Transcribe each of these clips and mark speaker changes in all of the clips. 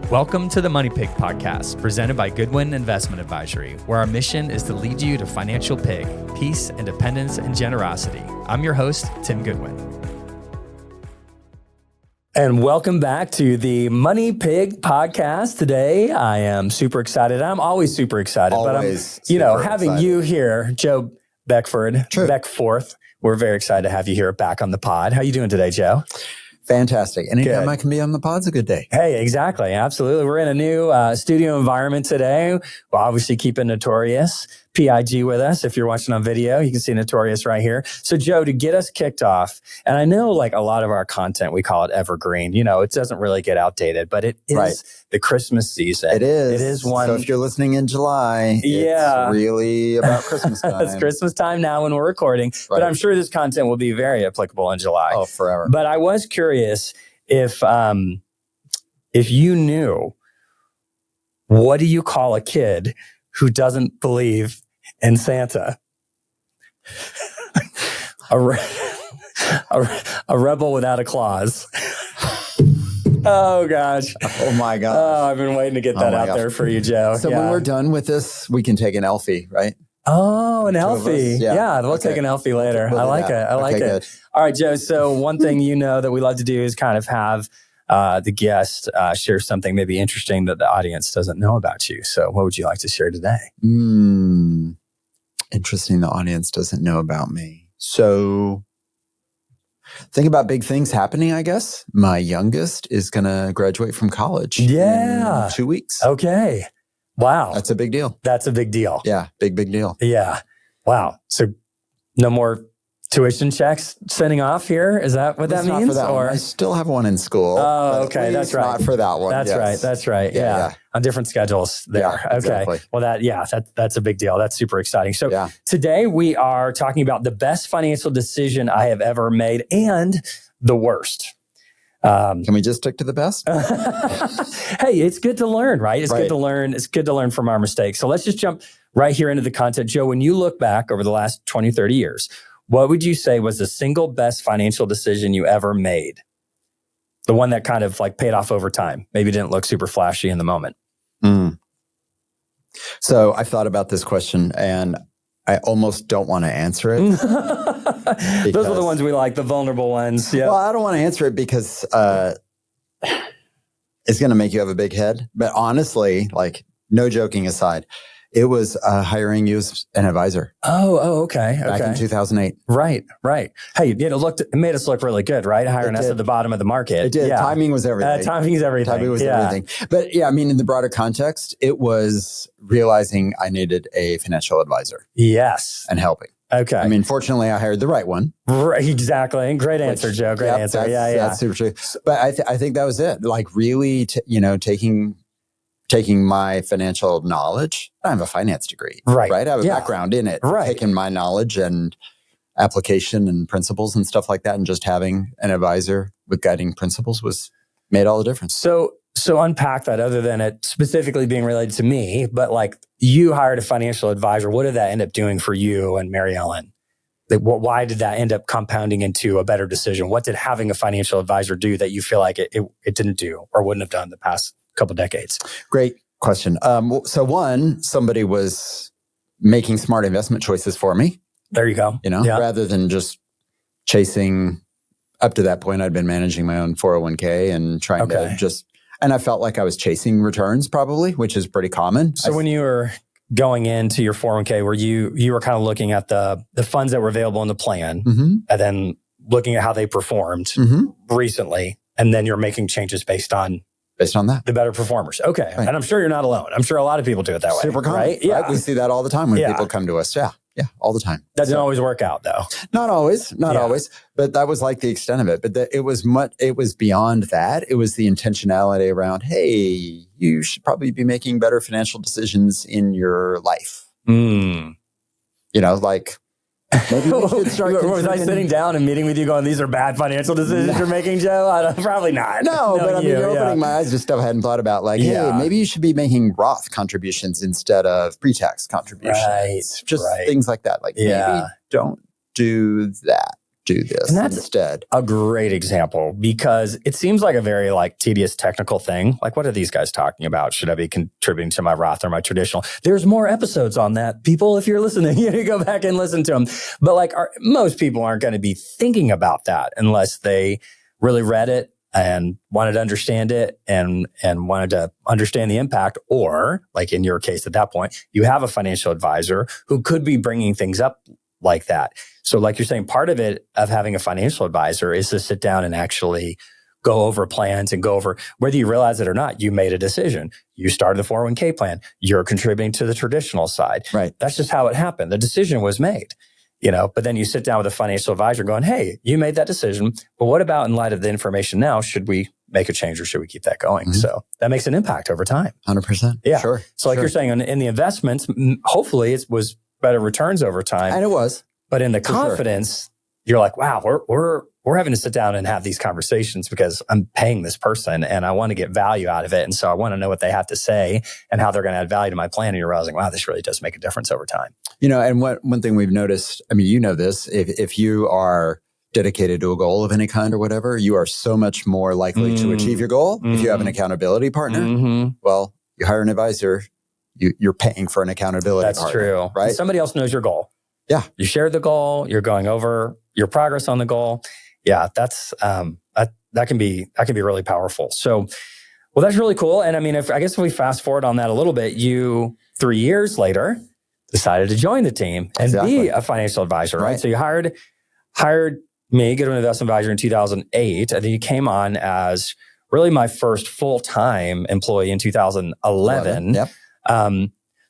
Speaker 1: Welcome to the Money Pig Podcast, presented by Goodwin Investment Advisory, where our mission is to lead you to financial pig, peace, independence, and generosity. I'm your host, Tim Goodwin. And welcome back to the Money Pig Podcast. Today, I am super excited. I'm always super excited, but I'm, having you here, Joe Beckford, Beckforth. We're very excited to have you here back on the pod. How you doing today, Joe?
Speaker 2: Fantastic. Anytime I can be on the pod's a good day.
Speaker 1: Hey, exactly. Absolutely. We're in a new studio environment today. We'll obviously keep it Notorious PIG with us. If you're watching on video, you can see Notorious right here. So Joe, to get us kicked off, and I know like a lot of our content, we call it evergreen. You know, it doesn't really get outdated, but it is the Christmas season.
Speaker 2: It is.
Speaker 1: It is one.
Speaker 2: So if you're listening in July, it's really about Christmas time.
Speaker 1: It's Christmas time now when we're recording, but I'm sure this content will be very applicable in July.
Speaker 2: Oh, forever.
Speaker 1: But I was curious if you knew, what do you call a kid who doesn't believe in Santa? a rebel without a clause. Oh, gosh.
Speaker 2: Oh, my gosh.
Speaker 1: Oh, I've been waiting to get that out there for you, Joe.
Speaker 2: So when we're done with this, we can take an Elfie, right?
Speaker 1: Oh, an Elfie. Yeah, we'll take an Elfie later. I like it. I like it. Good. All right, Joe. So one thing you know that we love to do is kind of have the guest share something maybe interesting that the audience doesn't know about you. So what would you like to share today?
Speaker 2: Interesting the audience doesn't know about me. So think about big things happening, I guess. My youngest is going to graduate from college in 2 weeks.
Speaker 1: Okay. Wow.
Speaker 2: That's a big deal.
Speaker 1: That's a big deal.
Speaker 2: Yeah. Big deal.
Speaker 1: Yeah. Wow. So no more tuition checks sending off here? Is that what that means?
Speaker 2: Not for that one. I still have one in school.
Speaker 1: Oh, okay. That's right.
Speaker 2: Not for that one.
Speaker 1: That's right. That's right. Yeah. On different schedules there.
Speaker 2: Yeah,
Speaker 1: okay.
Speaker 2: Exactly.
Speaker 1: Well, that's a big deal. That's super exciting. So today we are talking about the best financial decision I have ever made and the worst.
Speaker 2: Can we just stick to the best?
Speaker 1: Hey, it's good to learn, right? It's good to learn. It's good to learn from our mistakes. So let's just jump right here into the content. Joe, when you look back over the last 20, 30 years, what would you say was the single best financial decision you ever made? The one that kind of like paid off over time. Maybe didn't look super flashy in the moment.
Speaker 2: So I thought about this question and I almost don't want to answer it.
Speaker 1: Those are the ones we like, the vulnerable ones. Yeah.
Speaker 2: Well, I don't want to answer it because it's going to make you have a big head. But honestly, like no joking aside, it was hiring you as an advisor.
Speaker 1: Oh, okay.
Speaker 2: Back in 2008.
Speaker 1: Right. Hey, it made us look really good, right? Hiring us at the bottom of the market.
Speaker 2: It did. Yeah. Timing was everything.
Speaker 1: Timing was everything.
Speaker 2: But yeah, I mean, in the broader context, it was realizing I needed a financial advisor.
Speaker 1: Yes.
Speaker 2: And helping.
Speaker 1: Okay.
Speaker 2: I mean, fortunately, I hired the right one.
Speaker 1: Right, exactly. Great answer, Joe. Great answer.
Speaker 2: That's super true. But I think that was it. Like really, taking my financial knowledge. I have a finance degree, right? I have a background in it. Taking my knowledge and application and principles and stuff like that, and just having an advisor with guiding principles made all the difference.
Speaker 1: So unpack that, other than it specifically being related to me, but like you hired a financial advisor. What did that end up doing for you and Mary Ellen? Why did that end up compounding into a better decision? What did having a financial advisor do that you feel like it didn't do or wouldn't have done in the past couple decades?
Speaker 2: Great question. So one, somebody was making smart investment choices for me.
Speaker 1: There you go.
Speaker 2: Rather than just chasing. Up to that point, I'd been managing my own 401k and trying to and I felt like I was chasing returns probably, which is pretty common.
Speaker 1: So when you were going into your 401k, where you were kind of looking at the funds that were available in the plan, and then looking at how they performed recently, and then you're making changes based on that, the better performers. Okay. Right. And I'm sure you're not alone. I'm sure a lot of people do it that way.
Speaker 2: Super common.
Speaker 1: Right? Yeah.
Speaker 2: Right? We see that all the time when people come to us. Yeah, all the time.
Speaker 1: That didn't always work out though.
Speaker 2: Not always, but that was like the extent of it. But it was beyond that. It was the intentionality around, hey, you should probably be making better financial decisions in your life. Like maybe we should start.
Speaker 1: Was I sitting down and meeting with you going, these are bad financial decisions you're making, Joe? Probably not.
Speaker 2: No, but I mean, you're opening my eyes to stuff I hadn't thought about. Like, hey, maybe you should be making Roth contributions instead of pre-tax contributions. Just things like that. Like, maybe don't do that. do this instead.
Speaker 1: A great example, because it seems like a very tedious technical thing. Like, what are these guys talking about? Should I be contributing to my Roth or my traditional? There's more episodes on that. People, if you're listening, you go back and listen to them. But most people aren't going to be thinking about that unless they really read it and wanted to understand it and wanted to understand the impact. Or like in your case, at that point, you have a financial advisor who could be bringing things up like that. So like you're saying, part of it of having a financial advisor is to sit down and actually go over plans and go over, whether you realize it or not, you made a decision. You started the 401k plan. You're contributing to the traditional side.
Speaker 2: Right.
Speaker 1: That's just how it happened. The decision was made. But then you sit down with a financial advisor going, hey, you made that decision, but what about in light of the information now? Should we make a change or should we keep that going? Mm-hmm. So that makes an impact over time.
Speaker 2: 100%.
Speaker 1: Yeah.
Speaker 2: Sure.
Speaker 1: So like you're saying, in the investments, hopefully it was better returns over time.
Speaker 2: And it was.
Speaker 1: But in the confidence, you're like, wow, we're having to sit down and have these conversations because I'm paying this person and I want to get value out of it. And so I want to know what they have to say and how they're going to add value to my plan. And you're realizing, wow, this really does make a difference over time.
Speaker 2: And one thing we've noticed, this, if you are dedicated to a goal of any kind or whatever, you are so much more likely to achieve your goal. If you have an accountability partner, well, you hire an advisor, you're paying for an accountability partner.
Speaker 1: That's true.
Speaker 2: Right?
Speaker 1: Somebody else knows your goal.
Speaker 2: Yeah.
Speaker 1: You shared the goal, you're going over your progress on the goal. Yeah, that's that can be really powerful. So, well, that's really cool. And if we fast forward on that a little bit, you 3 years later decided to join the team and be a financial advisor, right? So you hired me, Goodwin Investment Advisor, in 2008, and then you came on as really my first full-time employee in 2011.
Speaker 2: Yep.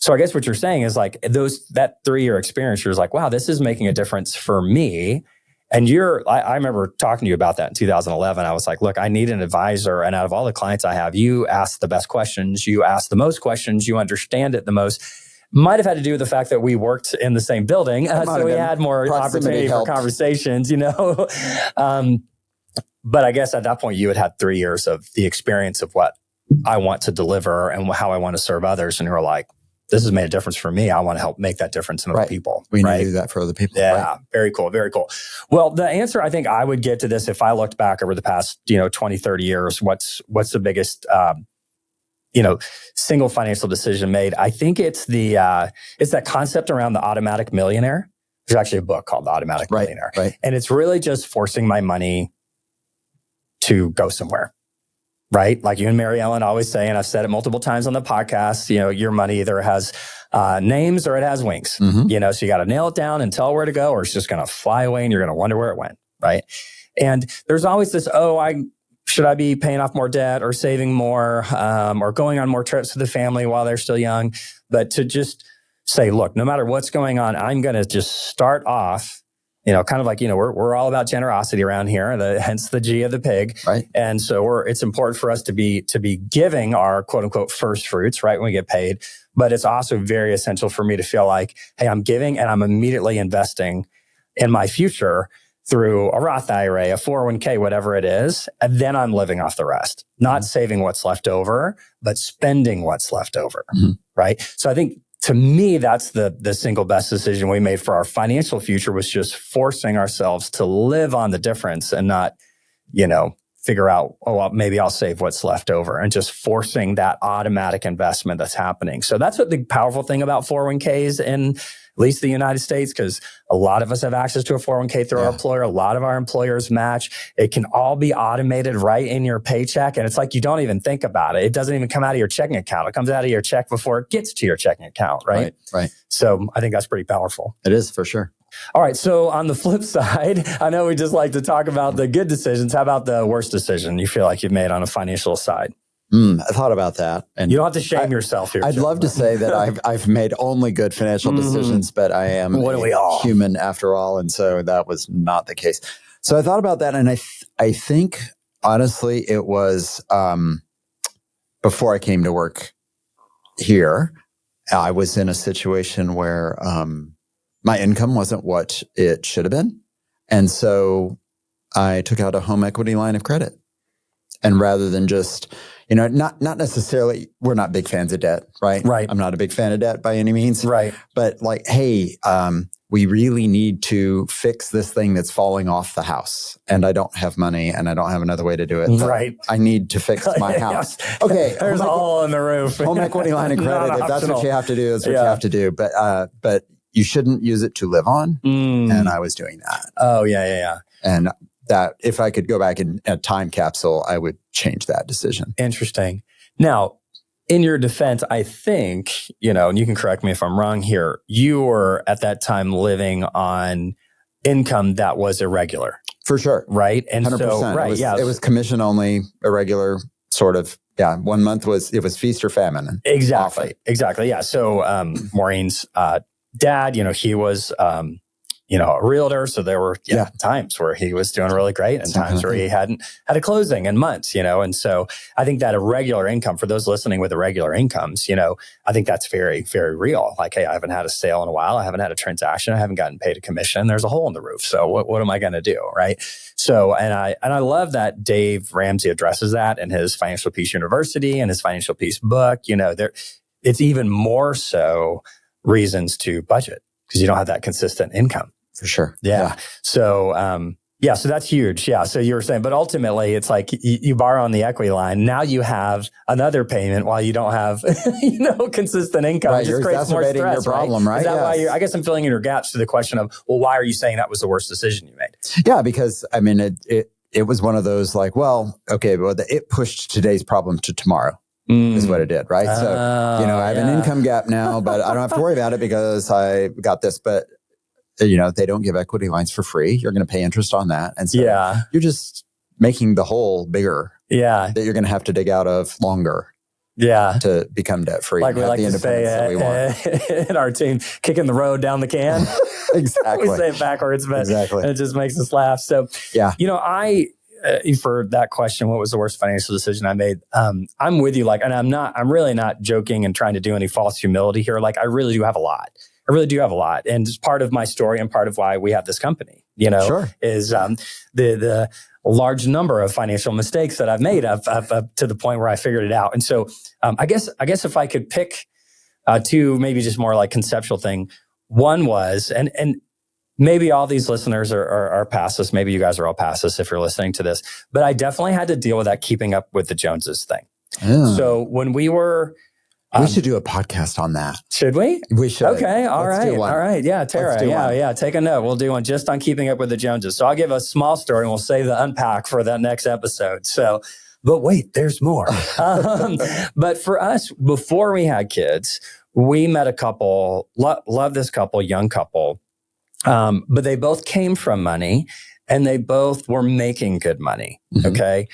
Speaker 1: So I guess what you're saying is that 3-year experience, you're like, wow, this is making a difference for me. And I remember talking to you about that in 2011. I was like, look, I need an advisor. And out of all the clients I have, you ask the best questions. You ask the most questions. You understand it the most. Might have had to do with the fact that we worked in the same building. So we had more opportunity for conversations, But I guess at that point, you had 3 years of the experience of what I want to deliver and how I want to serve others. And you were like, this has made a difference for me. I want to help make that difference in other people.
Speaker 2: We need to do that for other people.
Speaker 1: Yeah.
Speaker 2: Right.
Speaker 1: Very cool. Very cool. Well, the answer I think I would get to this, if I looked back over the past, 20, 30 years, what's the biggest, single financial decision made? I think it's it's that concept around the automatic millionaire. There's actually a book called The Automatic Millionaire.
Speaker 2: Right.
Speaker 1: And it's really just forcing my money to go somewhere. Right? Like you and Mary Ellen always say, and I've said it multiple times on the podcast, your money either has names or it has wings. Mm-hmm. So you got to nail it down and tell where to go, or it's just going to fly away and you're going to wonder where it went. Right? And there's always this, should I be paying off more debt or saving more or going on more trips with the family while they're still young? But to just say, look, no matter what's going on, I'm going to just start off, kind of like, we're all about generosity around here, hence the G of the pig.
Speaker 2: Right.
Speaker 1: And so it's important for us to be giving our quote unquote first fruits, right, when we get paid. But it's also very essential for me to feel like, hey, I'm giving and I'm immediately investing in my future through a Roth IRA, a 401k, whatever it is. And then I'm living off the rest, not saving what's left over, but spending what's left over. Mm-hmm. Right. So I think, to me, that's the single best decision we made for our financial future, was just forcing ourselves to live on the difference and not, figure out, maybe I'll save what's left over, and just forcing that automatic investment that's happening. So that's what the powerful thing about 401ks in at least the United States, because a lot of us have access to a 401k through our employer. A lot of our employers match. It can all be automated right in your paycheck. And it's like, you don't even think about it. It doesn't even come out of your checking account. It comes out of your check before it gets to your checking account, right?
Speaker 2: Right.
Speaker 1: So I think that's pretty powerful.
Speaker 2: It is, for sure.
Speaker 1: All right. So on the flip side, I know we just like to talk about the good decisions. How about the worst decision you feel like you've made on a financial side?
Speaker 2: I thought about that. And
Speaker 1: you don't have to shame yourself here.
Speaker 2: I'd love to say that I've made only good financial decisions, but I am human after all. And so that was not the case. So I thought about that. And I think, honestly, it was before I came to work here, I was in a situation where my income wasn't what it should have been. And so I took out a home equity line of credit. And rather than just, not necessarily, we're not big fans of debt, right?
Speaker 1: Right.
Speaker 2: I'm not a big fan of debt by any means.
Speaker 1: Right.
Speaker 2: But like, hey, we really need to fix this thing that's falling off the house. And I don't have money and I don't have another way to do it.
Speaker 1: Right.
Speaker 2: I need to fix my house. Okay.
Speaker 1: There's a hole in the roof.
Speaker 2: Home equity line of credit. If that's what you have to do, that's what you have to do. But you shouldn't use it to live on. And I was doing that.
Speaker 1: Oh, yeah.
Speaker 2: And that if I could go back in a time capsule, I would change that decision.
Speaker 1: Interesting. Now, in your defense, I think, and you can correct me if I'm wrong here, you were at that time living on income that was irregular.
Speaker 2: For sure.
Speaker 1: Right? And
Speaker 2: 100%.
Speaker 1: so, right,
Speaker 2: it was commission only, irregular sort of. Yeah. 1 month it was feast or famine.
Speaker 1: Exactly.
Speaker 2: Often.
Speaker 1: Exactly. Yeah. So Maureen's dad, he was a realtor. So there were times where he was doing really great and times where he hadn't had a closing in months, And so I think that irregular income, for those listening with irregular incomes, I think that's very, very real. Like, hey, I haven't had a sale in a while. I haven't had a transaction. I haven't gotten paid a commission. There's a hole in the roof. So what am I going to do? Right. So, and I love that Dave Ramsey addresses that in his Financial Peace University and his Financial Peace book. It's even more so reasons to budget because you don't have that consistent income.
Speaker 2: For sure.
Speaker 1: Yeah. So, so that's huge. Yeah. So you were saying, but ultimately it's like you borrow on the equity line. Now you have another payment while you don't have, consistent income.
Speaker 2: Right.
Speaker 1: It just creates more stress,
Speaker 2: your problem, right?
Speaker 1: Is that why I guess I'm filling in your gaps to the question of, well, why are you saying that was the worst decision you made?
Speaker 2: Yeah. Because it was one of those like, well, okay, but it pushed today's problem to tomorrow. Is what it did, right? So, I have an income gap now, but I don't have to worry about it because I got this. But they don't give equity lines for free. You're going to pay interest on that. And so you're just making the hole bigger. Yeah. That you're going to have to dig out of longer. Yeah. To become debt free.
Speaker 1: Like we like to say in our team, kicking the road down the can.
Speaker 2: Exactly.
Speaker 1: We say it backwards, but it just makes us laugh. So, for that question, what was the worst financial decision I made? I'm with you. And I'm really not joking and trying to do any false humility here. Like I really do have a lot. And it's part of my story and part of why we have this company, is the large number of financial mistakes that I've made up to the point where I figured it out. And so I guess if I could pick two, maybe just more like conceptual thing, one was, and maybe all these listeners are past this. Maybe you guys are all past this if you're listening to this, but I definitely had to deal with that keeping up with the Joneses thing. Yeah. So when we were...
Speaker 2: we should do a podcast on that.
Speaker 1: Should we?
Speaker 2: We should.
Speaker 1: Okay. All right. Yeah, Tara. Yeah. Take a note. We'll do one just on keeping up with the Joneses. So I'll give a small story and we'll save the unpack for that next episode. So, but wait, there's more. But for us, before we had kids, we met a couple, love this couple, young couple. But they both came from money and they both were making good money. Okay.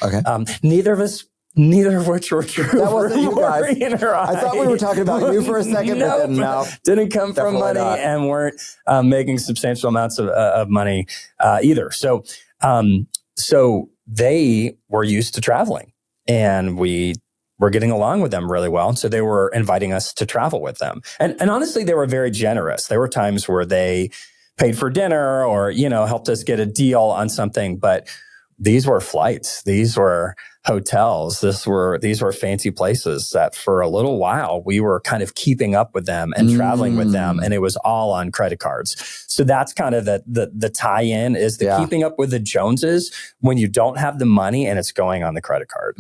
Speaker 1: Neither of which were true.
Speaker 2: That wasn't you guys. I thought we were talking about you for a second, but then no.
Speaker 1: Didn't come from money and weren't making substantial amounts of money either. So they were used to traveling and we were getting along with them really well. And so they were inviting us to travel with them. And honestly, they were very generous. There were times where they paid for dinner or, helped us get a deal on something, but these were flights. These were hotels. These were fancy places that for a little while we were kind of keeping up with them and traveling with them. And it was all on credit cards. So that's kind of the tie-in is the keeping up with the Joneses when you don't have the money and it's going on the credit card.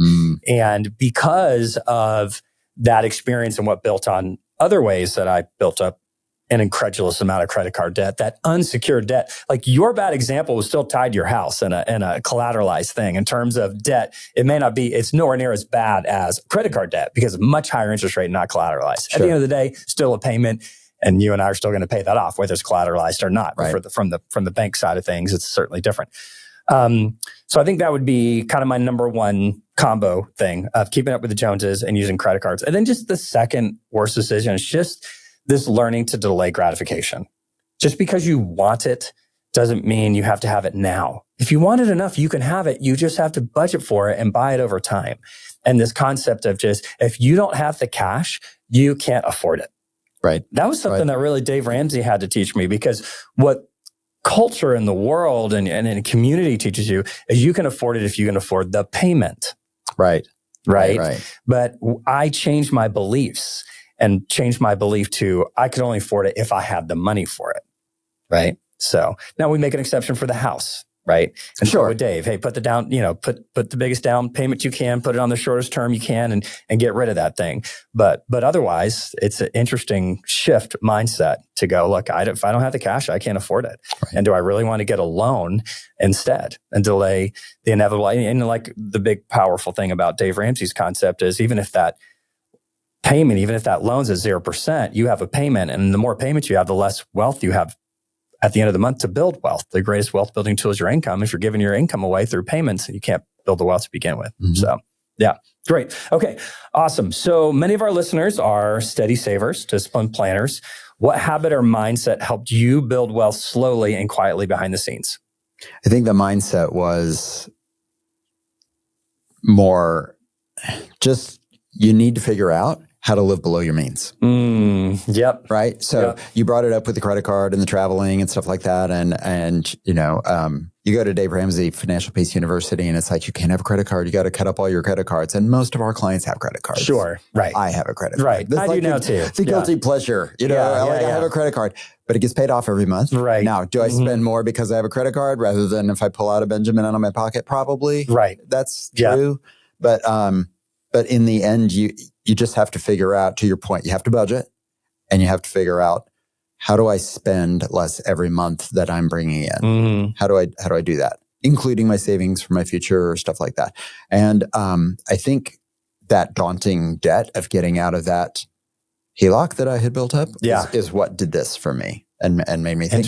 Speaker 1: And because of that experience and what built on other ways that I built up an incredulous amount of credit card debt, that unsecured debt. Like your bad example was still tied to your house and a collateralized thing in terms of debt. It may not be, it's nowhere near as bad as credit card debt because of much higher interest rate, not collateralized. Sure. At the end of the day, still a payment and you and I are still going to pay that off, whether it's collateralized or not. Right. But from the bank side of things, it's certainly different. So I think that would be kind of my number one combo thing of keeping up with the Joneses and using credit cards. And then just the second worst decision is just this learning to delay gratification. Just because you want it doesn't mean you have to have it now. If you want it enough, you can have it. You just have to budget for it and buy it over time. And this concept of just, if you don't have the cash, you can't afford it.
Speaker 2: Right.
Speaker 1: That was something that really Dave Ramsey had to teach me, because what culture in the world and in a community teaches you is you can afford it if you can afford the payment.
Speaker 2: Right.
Speaker 1: But I changed my beliefs and changed my belief to I could only afford it if I had the money for it. Right. So now we make an exception for the house. Right. And so with Dave, hey, put the down, put the biggest down payment you can, put it on the shortest term you can and get rid of that thing. But otherwise, it's an interesting shift mindset to go, look, if I don't have the cash, I can't afford it. Right. And do I really want to get a loan instead and delay the inevitable? And like the big powerful thing about Dave Ramsey's concept is even if that payment, even if that loan's at 0%, you have a payment, and the more payments you have, the less wealth you have at the end of the month to build wealth. The greatest wealth building tool is your income. If you're giving your income away through payments, you can't build the wealth to begin with. Mm-hmm. So yeah, great. Okay, awesome. So many of our listeners are steady savers, disciplined planners. What habit or mindset helped you build wealth slowly and quietly behind the scenes?
Speaker 2: I think the mindset was more just you need to figure out how to live below your means.
Speaker 1: Yep.
Speaker 2: Right. So you brought it up with the credit card and the traveling and stuff like that. And you go to Dave Ramsey Financial Peace University and it's like, you can't have a credit card. You got to cut up all your credit cards. And most of our clients have credit cards.
Speaker 1: Sure. Right.
Speaker 2: I have a credit card.
Speaker 1: Right. I do now too.
Speaker 2: It's a guilty pleasure. I have a credit card, but it gets paid off every month.
Speaker 1: Right.
Speaker 2: Now, do I spend more because I have a credit card rather than if I pull out a Benjamin out of my pocket? Probably.
Speaker 1: Right.
Speaker 2: That's true. But in the end, you just have to figure out, to your point, you have to budget and you have to figure out, how do I spend less every month that I'm bringing in? Mm-hmm. How do I do that? Including my savings for my future or stuff like that. And I think that daunting debt of getting out of that HELOC that I had built up is what did this for me and made me think,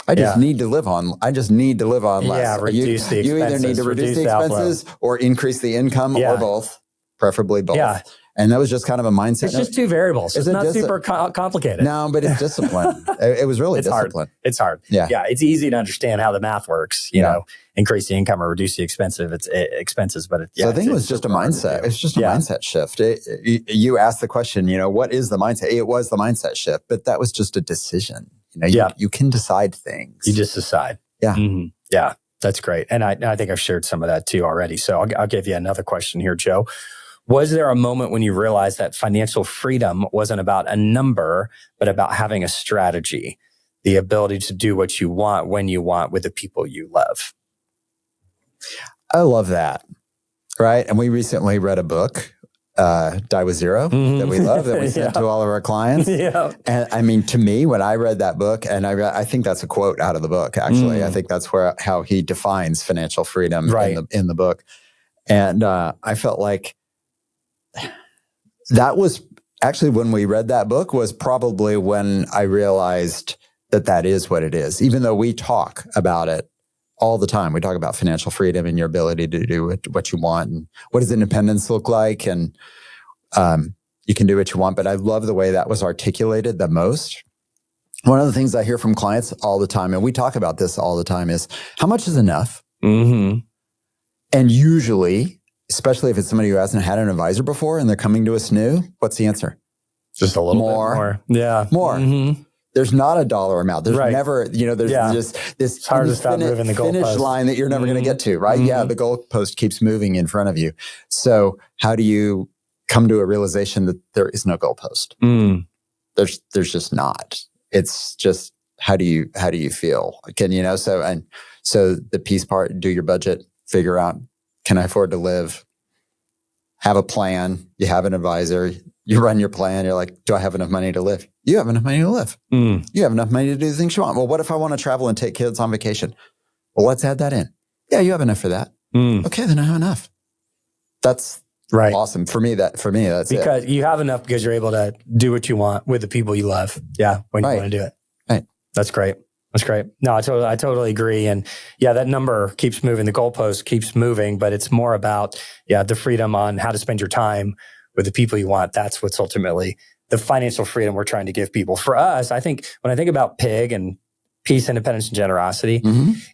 Speaker 2: I just need to live on less.
Speaker 1: Yeah, reduce the expenses.
Speaker 2: You either need to reduce the expenses or increase the income or both, preferably both. Yeah. And that was just kind of a mindset.
Speaker 1: It's just two variables. It's not super complicated.
Speaker 2: No, but it's discipline. It was really discipline.
Speaker 1: It's hard. Yeah. It's easy to understand how the math works, increase the income or reduce the expenses. But
Speaker 2: so I think it was just a mindset. It's just a mindset shift. You asked the question, what is the mindset? It was the mindset shift, but that was just a decision. You can decide things.
Speaker 1: You just decide.
Speaker 2: Yeah.
Speaker 1: Mm-hmm. Yeah. That's great. And I think I've shared some of that too already. So I'll give you another question here, Joe. Was there a moment when you realized that financial freedom wasn't about a number, but about having a strategy, the ability to do what you want, when you want, with the people you love?
Speaker 2: I love that. Right. And we recently read a book, Die With Zero, that we love, that we sent to all of our clients. Yeah. And I mean, to me, when I read that book, and I think that's a quote out of the book, actually. I think that's how he defines financial freedom in the book. And I felt like that was actually, when we read that book, was probably when I realized that is what it is. Even though we talk about it all the time. We talk about financial freedom and your ability to do what you want and what does independence look like, and you can do what you want. But I love the way that was articulated the most. One of the things I hear from clients all the time, and we talk about this all the time, is how much is enough? Mm-hmm. And usually, especially if it's somebody who hasn't had an advisor before and they're coming to us new, what's the answer?
Speaker 1: Just a little bit more. Yeah.
Speaker 2: More. Mm-hmm. There's not a dollar amount. There's never, there's just this
Speaker 1: it's hard to stop moving the
Speaker 2: finish line that you're never going to get to, right? Mm-hmm. Yeah, the goalpost keeps moving in front of you. So how do you come to a realization that there is no goalpost? There's just not. It's just, how do you feel? So the peace part, do your budget, figure out, can I afford to live? Have a plan. You have an advisor. You run your plan. You're like, do I have enough money to live? You have enough money to live. You have enough money to do the things you want. Well, what if I want to travel and take kids on vacation? Well, let's add that in. Yeah, you have enough for that. Okay, then I have enough. That's awesome. For me, that's
Speaker 1: because you have enough because you're able to do what you want with the people you love. Yeah, when you want to do it.
Speaker 2: Right.
Speaker 1: That's great. That's great. No, I totally agree. And that number keeps moving. The goalpost keeps moving, but it's more about, the freedom on how to spend your time with the people you want. That's what's ultimately the financial freedom we're trying to give people. For us, I think when I think about PIG and peace, independence, and generosity,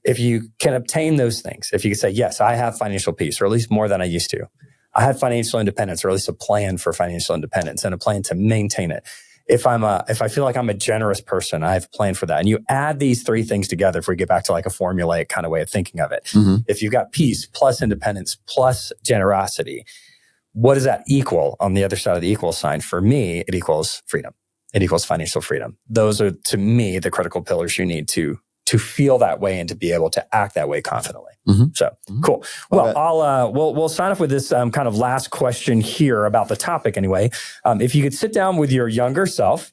Speaker 1: if you can obtain those things, if you can say, yes, I have financial peace, or at least more than I used to. I have financial independence, or at least a plan for financial independence and a plan to maintain it. if I feel like I'm a generous person, I have planned for that. And you add these three things together if we get back to like a formulaic kind of way of thinking of it. Mm-hmm. If you've got peace plus independence plus generosity, what does that equal on the other side of the equal sign? For me, it equals freedom. It equals financial freedom. Those are, to me, the critical pillars you need to feel that way and to be able to act that way confidently. Mm-hmm. So cool. Well, we'll sign off with this kind of last question here about the topic anyway. If you could sit down with your younger self,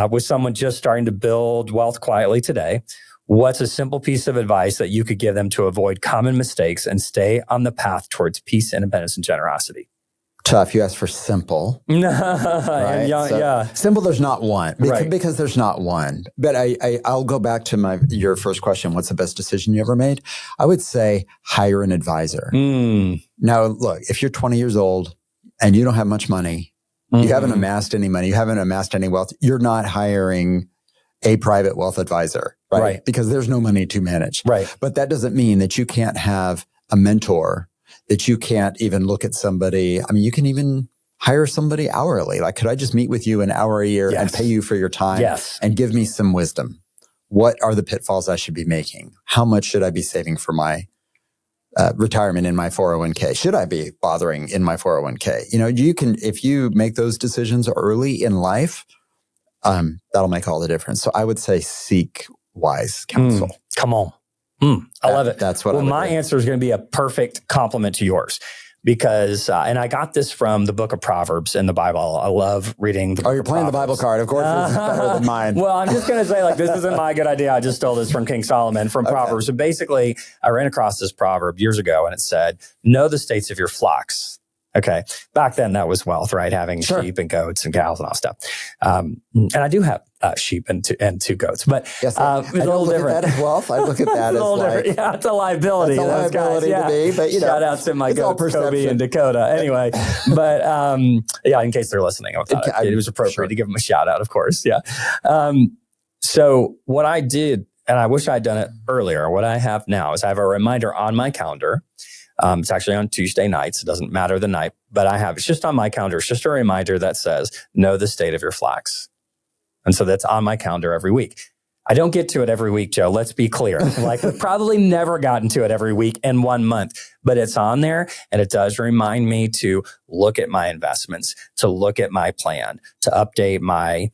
Speaker 1: with someone just starting to build wealth quietly today, what's a simple piece of advice that you could give them to avoid common mistakes and stay on the path towards peace, independence, and generosity?
Speaker 2: Tough. You asked for simple. Right? Simple, there's not one. Because there's not one. But I'll go back to your first question. What's the best decision you ever made? I would say hire an advisor. Now, look, if you're 20 years old and you don't have much money, you haven't amassed any money, you haven't amassed any wealth, you're not hiring a private wealth advisor, right? Because there's no money to manage. Right. But that doesn't mean that you can't have a mentor, that you can't even look at somebody. I mean, you can even hire somebody hourly. Like, could I just meet with you an hour a year and pay you for your time and give me some wisdom? What are the pitfalls I should be making? How much should I be saving for my retirement in my 401k? Should I be bothering in my 401k? You know, you can, if you make those decisions early in life, that'll make all the difference. So I would say seek wise counsel.
Speaker 1: Come on. I love it.
Speaker 2: That's what
Speaker 1: my answer is going to be a perfect complement to yours because, and I got this from the book of Proverbs in the Bible. I love reading the book
Speaker 2: you're playing
Speaker 1: Proverbs.
Speaker 2: The Bible card. Of course, this is better than mine.
Speaker 1: Well, I'm just going to say, like, this isn't my good idea. I just stole this from King Solomon from Proverbs. So basically, I ran across this proverb years ago and it said, know the states of your flocks. Okay. Back then that was wealth, right? Having sheep and goats and cows and all stuff. And I do have sheep and two goats, but
Speaker 2: yes, I don't look at that as wealth. I look at that as like,
Speaker 1: it's a liability.
Speaker 2: That's a liability to me, but
Speaker 1: shout out to my goats, Kobe and Dakota. Anyway, but in case they're listening, I thought it was appropriate to give them a shout out, of course. Yeah. So what I did, and I wish I'd done it earlier, what I have now is I have a reminder on my calendar. It's actually on Tuesday nights. It doesn't matter the night, but it's just on my calendar. It's just a reminder that says, know the state of your flocks. And so that's on my calendar every week. I don't get to it every week, Joe. Let's be clear. Like we've probably never gotten to it every week in 1 month, but it's on there. And it does remind me to look at my investments, to look at my plan, to update my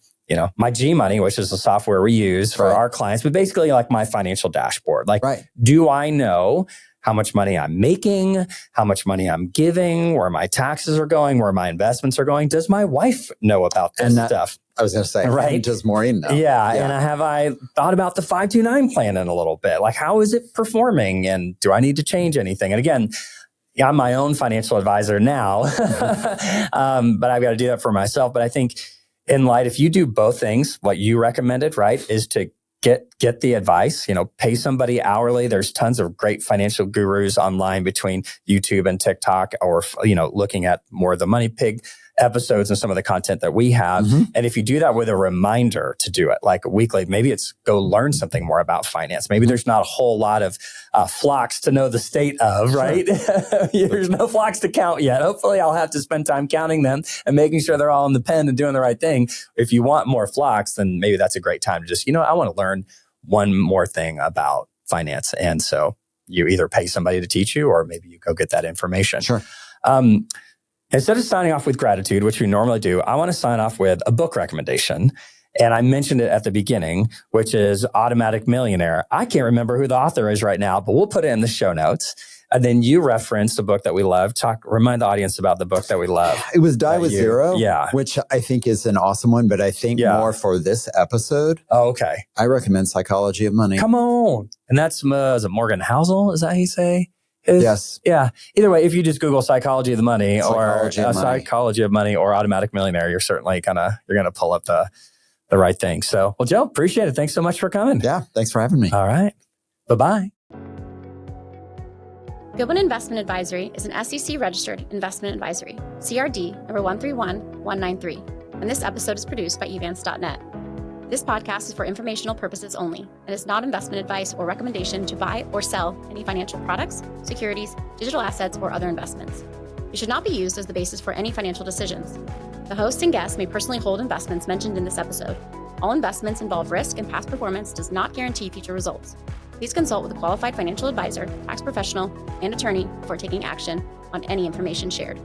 Speaker 1: G Money, which is the software we use for our clients, but basically like my financial dashboard. Like, do I know how much money I'm making, how much money I'm giving, where my taxes are going, where my investments are going? Does my wife know about this stuff?
Speaker 2: I was going to say, right? Does Maureen know?
Speaker 1: Yeah. And I thought about the 529 plan in a little bit? Like, how is it performing? And do I need to change anything? And again, I'm my own financial advisor now, but I've got to do that for myself. But I think in light, if you do both things, what you recommended, right, is to get the advice, pay somebody hourly. There's tons of great financial gurus online between YouTube and TikTok, or, looking at more of the Money Pig episodes and some of the content that we have. Mm-hmm. And if you do that with a reminder to do it, like weekly, maybe it's go learn something more about finance. Maybe there's not a whole lot of flocks to know the state of, right? There's no flocks to count yet. Hopefully I'll have to spend time counting them and making sure they're all in the pen and doing the right thing. If you want more flocks, then maybe that's a great time to just, I want to learn one more thing about finance. And so you either pay somebody to teach you, or maybe you go get that information.
Speaker 2: Sure.
Speaker 1: Instead of signing off with gratitude, which we normally do, I want to sign off with a book recommendation. And I mentioned it at the beginning, which is Automatic Millionaire. I can't remember who the author is right now, but we'll put it in the show notes. And then you referenced a book that we love. Remind the audience about the book that we love.
Speaker 2: It was Die with Zero, which I think is an awesome one, but I think more for this episode.
Speaker 1: Oh, okay.
Speaker 2: I recommend Psychology of Money.
Speaker 1: Come on. And that's, is it Morgan Housel? Is that how you say?
Speaker 2: Yes.
Speaker 1: Yeah. Either way, if you just Google Psychology of the Money Psychology of Money or Automatic Millionaire, you're certainly you're going to pull up the right thing. So, well, Joe, appreciate it. Thanks so much for coming.
Speaker 2: Yeah. Thanks for having me.
Speaker 1: All right. Bye-bye.
Speaker 3: Goodwin Investment Advisory is an SEC-registered investment advisory, CRD number 131193, and this episode is produced by evans.net. This podcast is for informational purposes only and is not investment advice or recommendation to buy or sell any financial products, securities, digital assets, or other investments. It should not be used as the basis for any financial decisions. The host and guests may personally hold investments mentioned in this episode. All investments involve risk, and past performance does not guarantee future results. Please consult with a qualified financial advisor, tax professional, and attorney before taking action on any information shared.